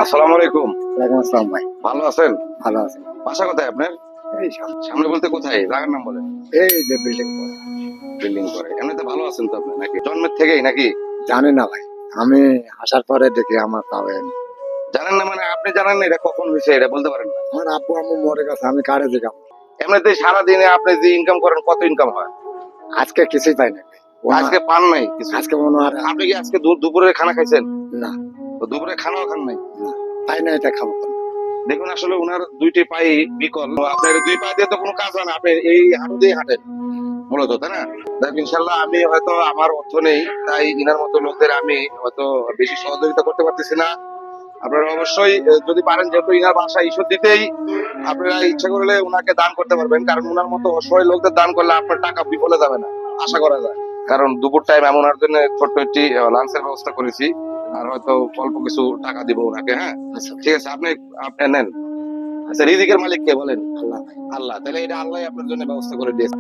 আসসালামু আলাইকুম। ওয়ালাইকুম আসসালাম ভাই। ভালো আছেন? ভালো আছি। বাসা কোথায় আপনার? এই সামনে। সামনে বলতে কোথায়? জায়গার নাম বলেন। এই যে বিল্ডিং করে। বিল্ডিং করে। এমনিতে ভালো আছেন তো আপনি নাকি? জন্মের থেকেই নাকি? জানি না ভাই। আমি আসার পরে দেখি আমার তাও হয়নি। জানেন না মানে আপনি জানেন না এটা কখন হয়েছে এটা বলতে পারেন না। আমার আব্বু আম্মু মরে গেছে, আমি কারে দিলাম। এমনিতে সারাদিনে আপনি যে ইনকাম করেন কত ইনকাম হয়? আজকে কিছুই পাই না ভাই। আজকে পান নাই কিছু। আজকে মনে হয় আপনি কি আজকে দুপুরে খানা খাইছেন? না, তো দুপুরে খানাও খান নাই। না, পাই না, এটা খাবো কেন? দেখুন আসলে উনার দুইটি পাই বিকল। আপনার দুই পা দিয়ে তো কোনো কাজ হয় না। আপনি এই হাঁটু দিয়ে হাঁটেন মূলত, তাই না? দেখ ইনশাল্লাহ আমি হয়তো আমার অর্থ নেই, তাই ইনার মতো লোকদের আমি হয়তো বেশি সহযোগিতা করতে পারতেছি না। আপনারা অবশ্যই যদি পারেন, যেহেতু ইনার বাসা ঈশ্বরদীতেই, আপনারা ইচ্ছা করলে উনাকে দান করতে পারবেন, কারণ উনার মতো অসহায় লোকদের দান করলে আপনার টাকা বিফলে যাবে না, আশা করা যায়। কারণ দুপুর টাইম এমন ওনার জন্য ছোট্ট একটি লাঞ্চের ব্যবস্থা করেছি, আর হয়তো অল্প কিছু টাকা দিব ওনাকে। হ্যাঁ, আচ্ছা ঠিক আছে, আপনি আপনি নেন। আচ্ছা, রিজিকের মালিক কে বলেন? আল্লাহ ভাই। আল্লাহ। তাহলে এটা আল্লাহ আপনার জন্য ব্যবস্থা করে দিয়েছে।